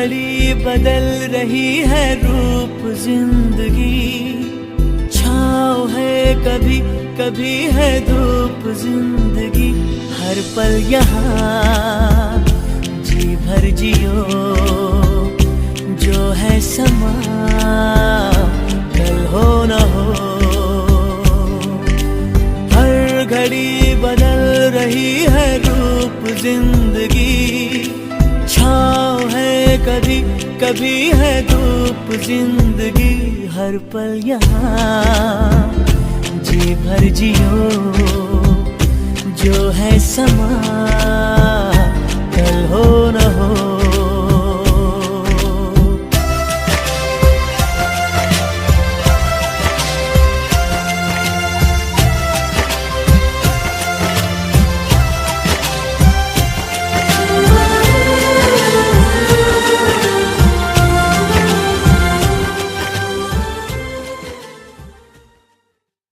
घड़ी बदल रही है रूप जिंदगी, छाँव है कभी कभी है धूप जिंदगी। हर पल यहाँ जी भर जियो, जो है समा कल हो न हो। हर घड़ी बदल रही है रूप जिंदगी, छाँव है कभी कभी है धूप जिंदगी। हर पल यहाँ जी भर जियो, जो है समा